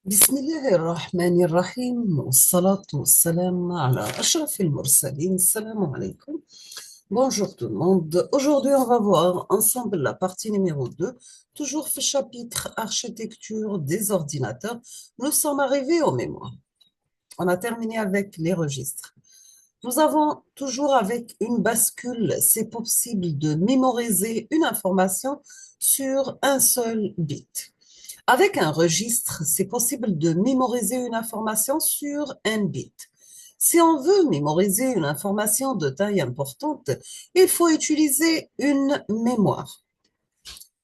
بسم الله الرحمن الرحيم والصلاة والسلام على أشرف المرسلين. السلام عليكم. Bonjour tout le monde. Aujourd'hui, on va voir ensemble la partie numéro 2, toujours le chapitre architecture des ordinateurs. Nous sommes arrivés aux mémoires. On a terminé avec les registres. Nous avons toujours avec une bascule, c'est possible de mémoriser une information sur un seul bit. Avec un registre, c'est possible de mémoriser une information sur un bit. Si on veut mémoriser une information de taille importante, il faut utiliser une mémoire.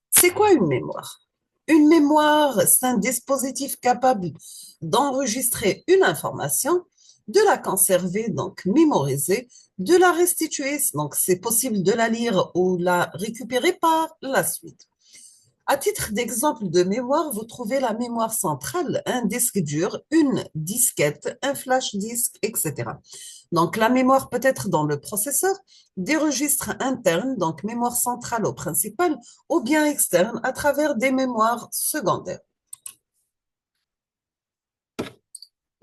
C'est quoi une mémoire? Une mémoire, c'est un dispositif capable d'enregistrer une information, de la conserver, donc mémoriser, de la restituer, donc c'est possible de la lire ou la récupérer par la suite. À titre d'exemple de mémoire, vous trouvez la mémoire centrale, un disque dur, une disquette, un flash disk, etc. Donc, la mémoire peut être dans le processeur, des registres internes, donc mémoire centrale au principal, ou bien externe à travers des mémoires secondaires.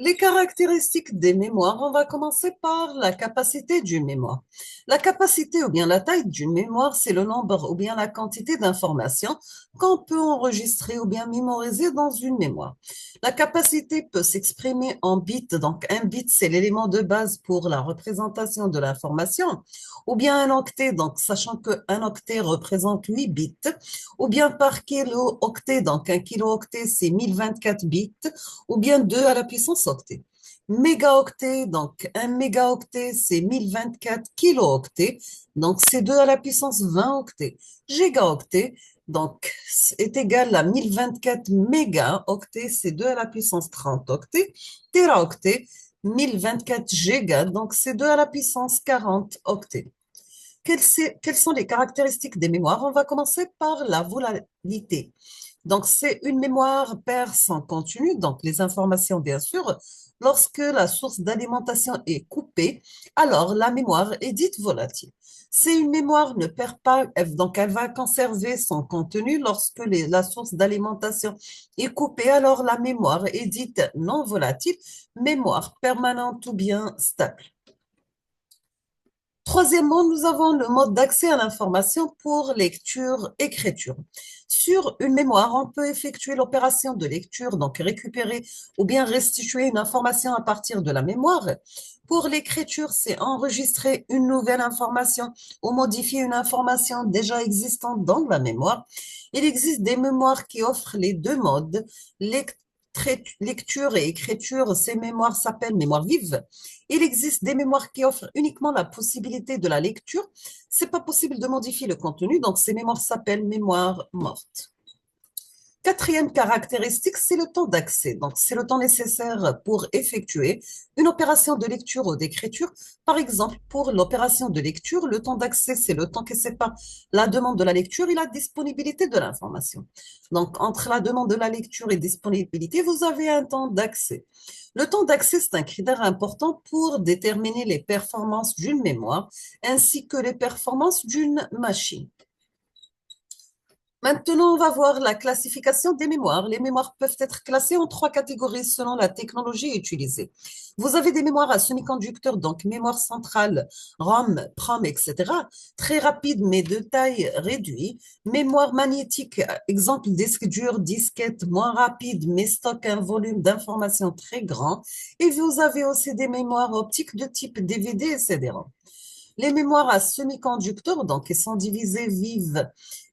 Les caractéristiques des mémoires, on va commencer par la capacité d'une mémoire. La capacité ou bien la taille d'une mémoire, c'est le nombre ou bien la quantité d'informations qu'on peut enregistrer ou bien mémoriser dans une mémoire. La capacité peut s'exprimer en bits, donc un bit, c'est l'élément de base pour la représentation de l'information, ou bien un octet, donc sachant qu'un octet représente 8 bits, ou bien par kilo-octet, donc un kilo-octet, c'est 1024 bits, ou bien 2 à la puissance octet. Mégaoctet, donc un mégaoctet, c'est 1024 kilooctets, donc c'est 2 à la puissance 20 octets. Gigaoctet, donc, est égal à 1024 mégaoctets, c'est 2 à la puissance 30 octets. Téraoctet, 1024 gigas, donc c'est 2 à la puissance 40 octets. Quelles sont les caractéristiques des mémoires? On va commencer par la volatilité. Donc, c'est une mémoire perd son contenu, donc les informations, bien sûr. Lorsque la source d'alimentation est coupée, alors la mémoire est dite volatile. Si une mémoire ne perd pas, donc elle va conserver son contenu lorsque la source d'alimentation est coupée, alors la mémoire est dite non volatile, mémoire permanente ou bien stable. Troisièmement, nous avons le mode d'accès à l'information pour lecture-écriture. Sur une mémoire, on peut effectuer l'opération de lecture, donc récupérer ou bien restituer une information à partir de la mémoire. Pour l'écriture, c'est enregistrer une nouvelle information ou modifier une information déjà existante dans la mémoire. Il existe des mémoires qui offrent les deux modes, lecture et écriture. Ces mémoires s'appellent mémoire vive. Il existe des mémoires qui offrent uniquement la possibilité de la lecture. C'est pas possible de modifier le contenu, donc ces mémoires s'appellent mémoire morte. Quatrième caractéristique, c'est le temps d'accès. Donc, c'est le temps nécessaire pour effectuer une opération de lecture ou d'écriture. Par exemple, pour l'opération de lecture, le temps d'accès, c'est le temps qui sépare la demande de la lecture et la disponibilité de l'information. Donc, entre la demande de la lecture et disponibilité, vous avez un temps d'accès. Le temps d'accès, c'est un critère important pour déterminer les performances d'une mémoire ainsi que les performances d'une machine. Maintenant, on va voir la classification des mémoires. Les mémoires peuvent être classées en trois catégories selon la technologie utilisée. Vous avez des mémoires à semi-conducteurs, donc mémoire centrale, ROM, PROM, etc. Très rapide, mais de taille réduite. Mémoire magnétique, exemple disque dur, disquette, moins rapide, mais stocke un volume d'informations très grand. Et vous avez aussi des mémoires optiques de type DVD et CD-ROM. Les mémoires à semi-conducteurs, donc, qui sont divisées vives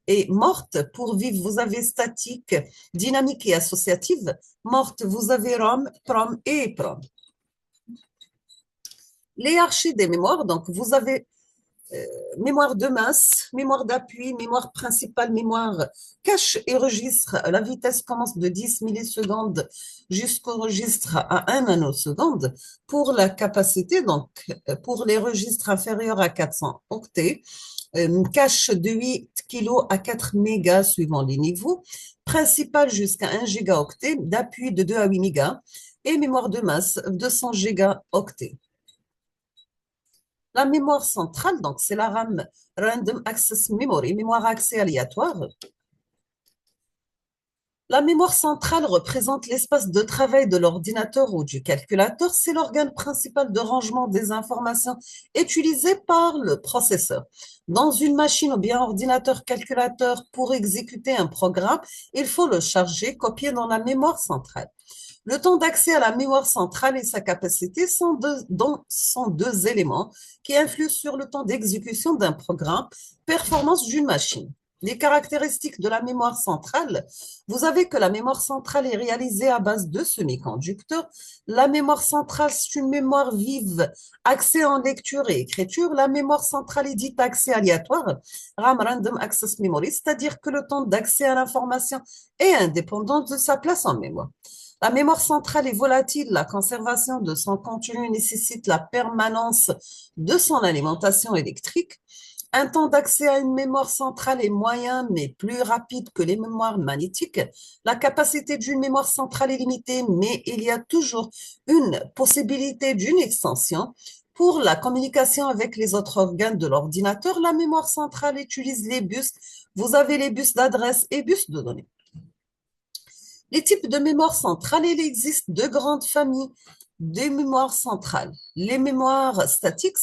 et mortes. Pour vive, vous avez statique, dynamique et associative. Morte, vous avez ROM, PROM et EPROM. Les archives des mémoires, donc, vous avez mémoire de masse, mémoire d'appui, mémoire principale, mémoire cache et registre. La vitesse commence de 10 millisecondes jusqu'au registre à 1 nanoseconde. Pour la capacité, donc pour les registres inférieurs à 400 octets, cache de 8 kg à 4 mégas suivant les niveaux, principal jusqu'à 1 gigaoctet, d'appui de 2 à 8 mégas et mémoire de masse 200 gigaoctets. La mémoire centrale, donc c'est la RAM, Random Access Memory, mémoire à accès aléatoire. La mémoire centrale représente l'espace de travail de l'ordinateur ou du calculateur. C'est l'organe principal de rangement des informations utilisé par le processeur. Dans une machine ou bien ordinateur calculateur, pour exécuter un programme, il faut le charger, copier dans la mémoire centrale. Le temps d'accès à la mémoire centrale et sa capacité sont deux éléments qui influent sur le temps d'exécution d'un programme, performance d'une machine. Les caractéristiques de la mémoire centrale, vous avez que la mémoire centrale est réalisée à base de semi-conducteurs. La mémoire centrale, c'est une mémoire vive, accès en lecture et écriture. La mémoire centrale est dite accès aléatoire, RAM Random Access Memory, c'est-à-dire que le temps d'accès à l'information est indépendant de sa place en mémoire. La mémoire centrale est volatile, la conservation de son contenu nécessite la permanence de son alimentation électrique. Un temps d'accès à une mémoire centrale est moyen mais plus rapide que les mémoires magnétiques. La capacité d'une mémoire centrale est limitée, mais il y a toujours une possibilité d'une extension. Pour la communication avec les autres organes de l'ordinateur, la mémoire centrale utilise les bus. Vous avez les bus d'adresse et bus de données. Les types de mémoire centrale, il existe deux grandes familles de mémoire centrale. Les mémoires statiques,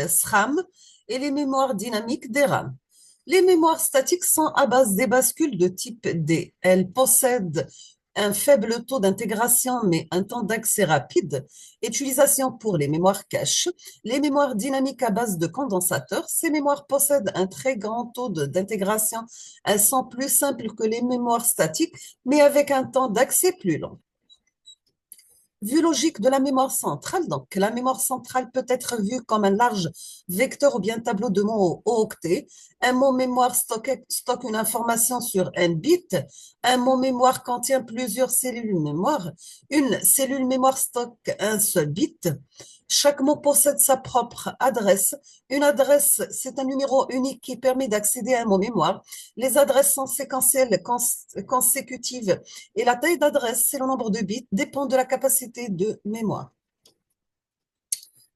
SRAM, et les mémoires dynamiques, DRAM. Les mémoires statiques sont à base des bascules de type D. Elles possèdent un faible taux d'intégration mais un temps d'accès rapide. Utilisation pour les mémoires cache. Les mémoires dynamiques à base de condensateurs, ces mémoires possèdent un très grand taux d'intégration. Elles sont plus simples que les mémoires statiques, mais avec un temps d'accès plus long. Vue logique de la mémoire centrale, donc la mémoire centrale peut être vue comme un large vecteur ou bien tableau de mots au octet. Un mot mémoire stocke une information sur un bit. Un mot mémoire contient plusieurs cellules mémoire. Une cellule mémoire stocke un seul bit. Chaque mot possède sa propre adresse. Une adresse, c'est un numéro unique qui permet d'accéder à un mot mémoire. Les adresses sont séquentielles, consécutives et la taille d'adresse, c'est le nombre de bits, dépend de la capacité de mémoire.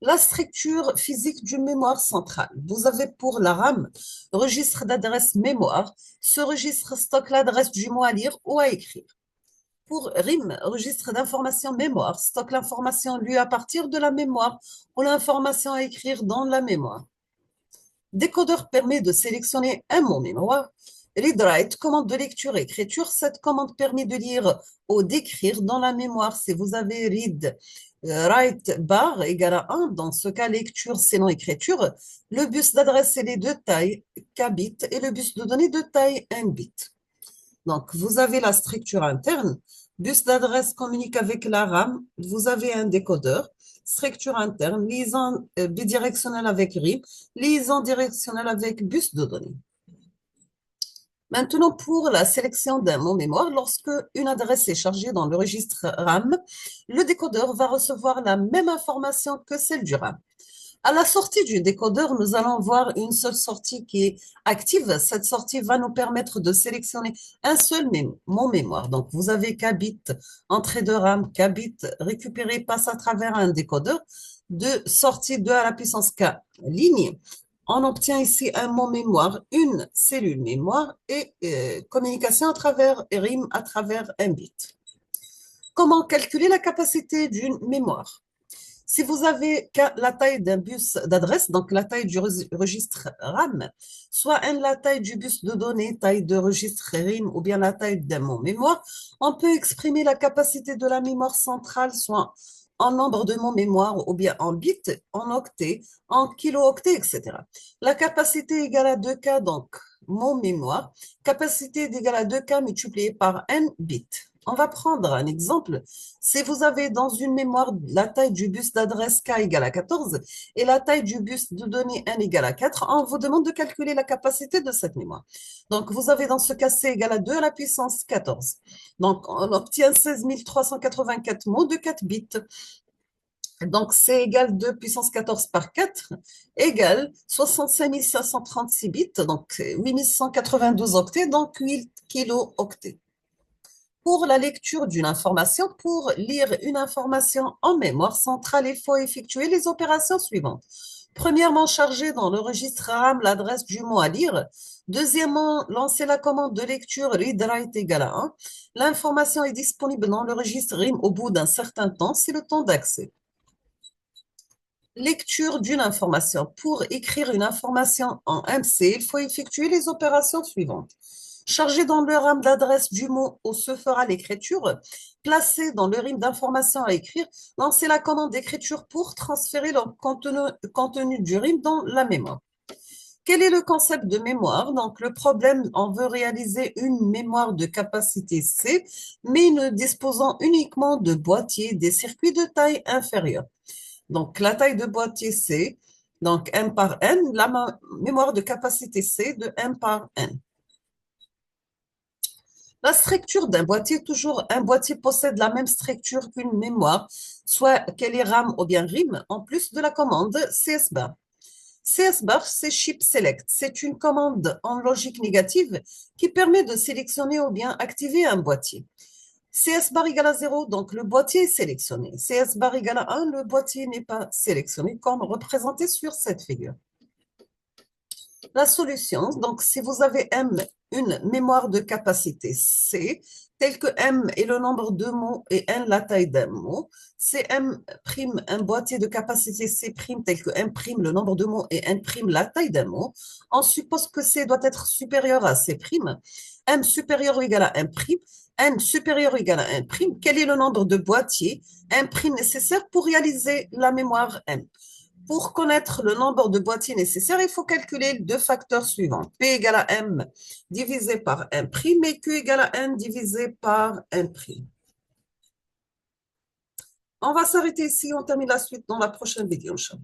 La structure physique d'une mémoire centrale. Vous avez pour la RAM, registre d'adresse mémoire. Ce registre stocke l'adresse du mot à lire ou à écrire. Pour RIM, registre d'information mémoire, stocke l'information lue à partir de la mémoire ou l'information à écrire dans la mémoire. Décodeur permet de sélectionner un mot mémoire. Read-write, commande de lecture-écriture. Cette commande permet de lire ou d'écrire dans la mémoire. Si vous avez read, write bar égale à 1, dans ce cas, lecture, c'est non écriture. Le bus d'adresse, c'est les deux tailles, k bits, et le bus de données de taille, 1 bit. Donc, vous avez la structure interne. Bus d'adresse communique avec la RAM. Vous avez un décodeur. Structure interne, liaison bidirectionnelle avec RIM, liaison directionnelle avec bus de données. Maintenant, pour la sélection d'un mot mémoire, lorsque une adresse est chargée dans le registre RAM, le décodeur va recevoir la même information que celle du RAM. À la sortie du décodeur, nous allons voir une seule sortie qui est active. Cette sortie va nous permettre de sélectionner un seul mot mémoire. Donc, vous avez k bits, entrée de RAM, k bits récupéré passe à travers un décodeur de sortie 2 à la puissance k ligne. On obtient ici un mot mémoire, une cellule mémoire et communication à travers RIM à travers un bit. Comment calculer la capacité d'une mémoire? Si vous avez la taille d'un bus d'adresse, donc la taille du registre RAM, soit la taille du bus de données, taille de registre RIM, ou bien la taille d'un mot mémoire, on peut exprimer la capacité de la mémoire centrale, soit en nombre de mots mémoire, ou bien en bits, en octets, en kilo-octets, etc. La capacité est égale à 2K, donc mot mémoire. Capacité est égale à 2K multiplié par n bits. On va prendre un exemple. Si vous avez dans une mémoire la taille du bus d'adresse K égale à 14 et la taille du bus de données N égale à 4, on vous demande de calculer la capacité de cette mémoire. Donc, vous avez dans ce cas C égale à 2 à la puissance 14. Donc, on obtient 16 384 mots de 4 bits. Donc, C égale 2 puissance 14 par 4 égale 65 536 bits, donc 8192 octets, donc 8 kilo-octets. Pour la lecture d'une information, pour lire une information en mémoire centrale, il faut effectuer les opérations suivantes. Premièrement, charger dans le registre RAM l'adresse du mot à lire. Deuxièmement, lancer la commande de lecture readWrite égale à 1. L'information est disponible dans le registre RIM au bout d'un certain temps, c'est le temps d'accès. Lecture d'une information. Pour écrire une information en MC, il faut effectuer les opérations suivantes. Charger dans le RAM l'adresse du mot où se fera l'écriture, placer dans le RIM d'information à écrire, lancer la commande d'écriture pour transférer le contenu du RIM dans la mémoire. Quel est le concept de mémoire? Donc, le problème, on veut réaliser une mémoire de capacité C, mais ne disposant uniquement de boîtiers des circuits de taille inférieure. Donc, la taille de boîtier C, donc M par N, la mémoire de capacité C de M par N. La structure d'un boîtier, toujours un boîtier possède la même structure qu'une mémoire, soit qu'elle est RAM ou bien RIM, en plus de la commande CS-bar. CS-bar, c'est Chip Select. C'est une commande en logique négative qui permet de sélectionner ou bien activer un boîtier. CS-bar égale à 0, donc le boîtier est sélectionné. CS-bar égale à 1, le boîtier n'est pas sélectionné, comme représenté sur cette figure. La solution, donc si vous avez M, une mémoire de capacité C, telle que M est le nombre de mots et N la taille d'un mot, CM' un boîtier de capacité C' tel que M', le nombre de mots et N' la taille d'un mot, on suppose que C doit être supérieur à C', M supérieur ou égal à M', N supérieur ou égal à N', quel est le nombre de boîtiers M' nécessaire pour réaliser la mémoire M? Pour connaître le nombre de boîtiers nécessaires, il faut calculer deux facteurs suivants. P égale à M divisé par M' et Q égale à N divisé par N'. On va s'arrêter ici, on termine la suite dans la prochaine vidéo, Inch'Allah.